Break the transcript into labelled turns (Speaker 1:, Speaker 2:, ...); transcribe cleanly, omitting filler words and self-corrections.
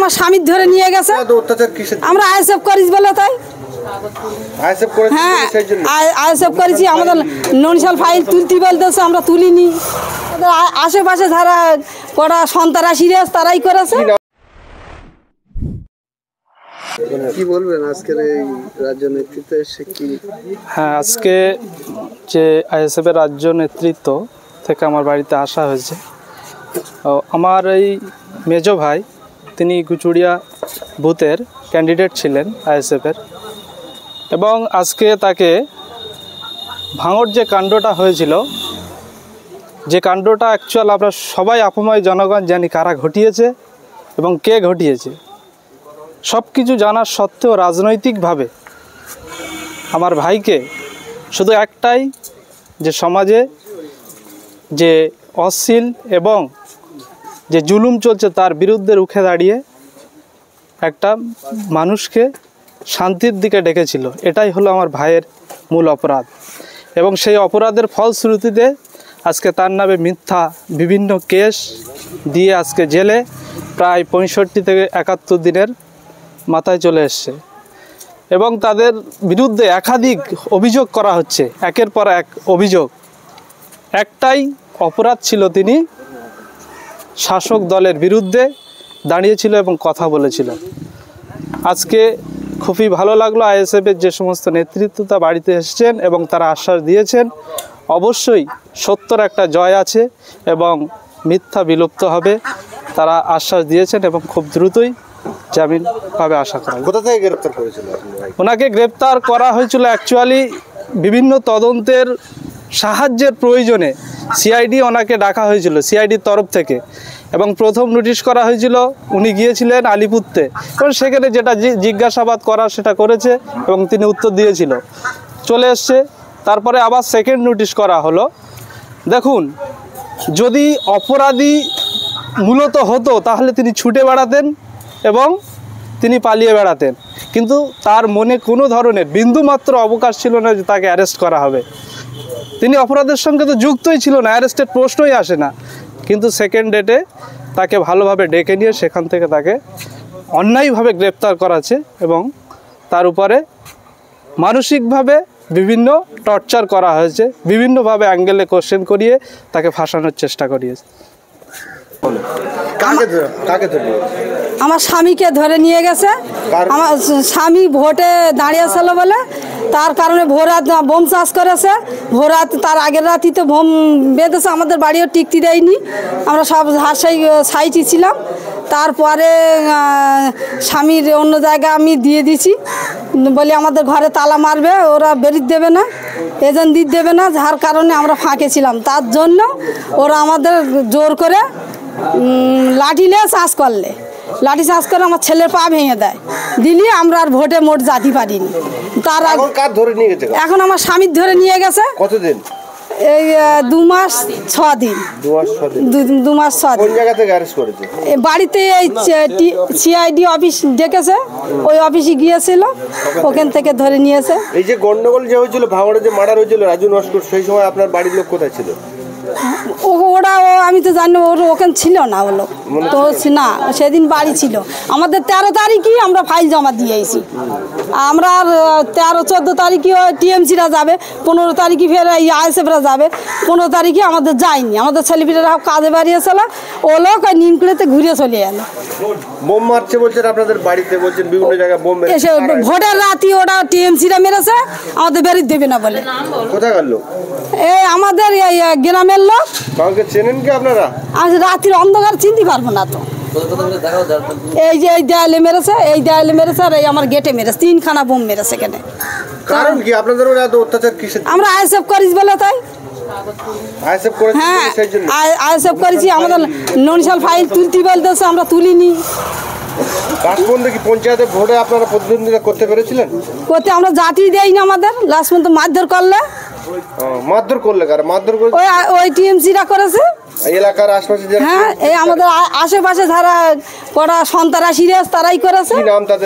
Speaker 1: আমার স্বামীর ধরে নিয়ে গেছে। আমরা আইএসএফ করিস বলে তাই হ্যাঁ আইএসএফ করেছি। আমাদের ননিশাল ফাইল তুলতে বলতেছে, আমরা তুলিনি। আশেপাশে যারা কটা সন্ত্রাসীরা তারাই করেছে।
Speaker 2: কি বলবেন আজকের এই রাজ্য নেতৃত্বে এসে কি?
Speaker 3: হ্যাঁ, আজকে যে আইএসএফের রাজ্য নেতৃত্ব থেকে আমার বাড়িতে আসা হয়েছে। আমার এই মেজ ভাই, তিনি গুচুড়িয়া বুথের ক্যান্ডিডেট ছিলেন আইএসএফের, এবং আজকে তাকে ভাঙড় যে কাণ্ডটা হয়েছিল, যে কাণ্ডটা অ্যাকচুয়াল আমরা সবাই আপময় জনগণ জানি কারা ঘটিয়েছে এবং কে ঘটিয়েছে। সব কিছু জানার সত্ত্বেও রাজনৈতিকভাবে আমার ভাইকে শুধু একটাই, যে সমাজে যে অশ্লীল এবং যে জুলুম চলছে তার বিরুদ্ধে রুখে দাঁড়িয়ে একটা মানুষকে শান্তির দিকে ডেকেছিল। এটাই হলো আমার ভাইয়ের মূল অপরাধ, এবং সেই অপরাধের ফলশ্রুতিতে আজকে তার নামে মিথ্যা বিভিন্ন কেস দিয়ে আজকে জেলে প্রায় 65 থেকে 71 দিনের মাথায় চলে এসছে, এবং তাদের বিরুদ্ধে একাধিক অভিযোগ করা হচ্ছে, একের পর এক অভিযোগ। একটাই অপরাধ ছিল, তিনি শাসক দলের বিরুদ্ধে দাঁড়িয়েছিল এবং কথা বলেছিল। আজকে খুবই ভালো লাগলো আইএসএফের যে সমস্ত নেতৃত্বতা বাড়িতে এসেছেন এবং তারা আশ্বাস দিয়েছেন অবশ্যই সত্যর একটা জয় আছে এবং মিথ্যা বিলুপ্ত হবে, তারা আশ্বাস দিয়েছেন এবং খুব দ্রুতই জামিন পাবে আশা করা।
Speaker 2: কোথা থেকে গ্রেপ্তার করেছিল?
Speaker 3: ওনাকে গ্রেপ্তার করা হয়েছিল অ্যাকচুয়ালি বিভিন্ন তদন্তের সাহায্যের প্রয়োজনে সিআইডি ওনাকে ডাকা হয়েছিল সিআইডির তরফ থেকে, এবং প্রথম নোটিশ করা হয়েছিল। উনি গিয়েছিলেন আলিপুরতে এবং সেখানে যেটা জিজ্ঞাসাবাদ করা সেটা করেছে এবং তিনি উত্তর দিয়েছিল, চলে এসছে। তারপরে আবার সেকেন্ড নোটিশ করা হলো। দেখুন, যদি অপরাধী মূলত হতো তাহলে তিনি ছুটে বেড়াতেন এবং তিনি পালিয়ে বেড়াতেন, কিন্তু তার মনে কোনো ধরনের বিন্দুমাত্র অবকাশ ছিল না যে তাকে অ্যারেস্ট করা হবে। তিনি অপরাধের সঙ্গে তো যুক্তই ছিল না, অ্যারেস্টের প্রশ্নই আসে না। কিন্তু সেকেন্ড ডেটে তাকে ভালোভাবে ডেকে নিয়ে সেখান থেকে তাকে অন্যায়ভাবে গ্রেপ্তার করাছে এবং তার উপরে মানসিকভাবে বিভিন্ন টর্চার করা হয়েছে, বিভিন্নভাবে অ্যাঙ্গেলে কোশ্চেন করিয়ে তাকে ফাঁসানোর চেষ্টা করিয়েছে।
Speaker 1: আমার স্বামীকে ধরে নিয়ে গেছে। আমার স্বামী ভোটে দাঁড়িয়েছিল বলে তার কারণে ভোররাত বোম চাষ করেছে। ভোররাত তার আগের রাতই তো বোম বেঁধেছে, আমাদের বাড়িও টিকতে দেয়নি। আমরা সব সাইটি ছিলাম। তারপরে স্বামীর অন্য জায়গায় আমি দিয়ে দিছি, বলি আমাদের ঘরে তালা মারবে, ওরা বেরিয়ে দেবে না, এজেন্ট দিতে দেবে না, যার কারণে আমরা ফাঁকে ছিলাম। তার জন্য ওরা আমাদের জোর করে লাঠি নিয়ে চাষ করলে, লাঠি চাষ করে আমার ছেলের পা ভেঙে দেয় দিলি, আমরা আর ভোটে মোট যেতে পারিনি। তার এখন আমার স্বামীর ধরে নিয়ে গেছে। কতদিন? এই 2 মাস 6 দিন। 2 মাস 6 দিন। বাড়িতে এই সিআইডি অফিস ডেকেছে, ওই অফিসে গিয়েছিল, ওখান থেকে ধরে নিয়েছে।
Speaker 2: এই যে গন্ডগোল যে হয়েছিল, ভাঙড়ে যে মার্ডার হয়েছিল রাজু নস্কর, সেই সময় আপনার বাড়ির লোক কোথায় ছিল?
Speaker 1: ওরা আমি তো জানি ওখানে ছিল না, ও লোক তো না, সেদিন বাড়ি ছিল। আমাদের 13 তারিখই আমরা ফাইল জমা দিয়েছি। আমরা 13-14 তারিখে টিএমসিরা যাবে, 15 তারিখে ফের আইএসএফরা যাবে, 15 তারিখে আমাদের যায়নি। আমাদের ছেলেপিলেরা কাজে বাড়িয়েছিল, ও লোক ওই নিমকুড়িতে ঘুরে চলে গেল।
Speaker 2: বোম মারছে বলছেন আপনাদের বাড়িতে, বলছেন বিভিন্ন জায়গায় বোম মেরেছে।
Speaker 1: ভোটের রাতি ওটা টিএমসিরা মেরেছে, আমাদের বেরিয়ে দেবে না বলে।
Speaker 2: কোথায় গেল?
Speaker 1: এই আমাদের এই গ্রামের লোক।
Speaker 2: কাউকে চেনেন কি আপনারা?
Speaker 1: আজ রাত্রির অন্ধকার চিনতে পারবো না তো। এই যে এই দেয়ালে মেরেছে, এই দেয়ালে মেরেছে, আর এই আমার গেটে মেরেছে, 3খানা বোম মেরেছে। কেন?
Speaker 2: কারণ কি আপনাদের এত অত্যাচার কিসের?
Speaker 1: আমরা আইএসএফ করিস বলে তাই।
Speaker 2: আইএসএফ করেছি?
Speaker 1: হ্যাঁ আইএসএফ করেছি। আমাদের ননিশাল ফাইল তুলতে বলতেছে, আমরা তুলিনি।
Speaker 2: লাস্ট পর্যন্ত কি পঞ্চায়েতে ভোটে আপনারা প্রতিদ্বন্দ্বিতা করতে পেরেছিলেন?
Speaker 1: করতে আমরা জাতি দেই না, আমাদের লাস্ট পর্যন্ত মারধর করলে।
Speaker 2: মারধর করলে কারা মারধর করেছে?
Speaker 1: ওই টিএমসিরা করেছে
Speaker 2: এলাকার আশেপাশে।
Speaker 1: হ্যাঁ, এই আমাদের আশেপাশে যারা কটা সন্ত্রাসীরা তারাই করেছে।
Speaker 2: কি নাম তাদের?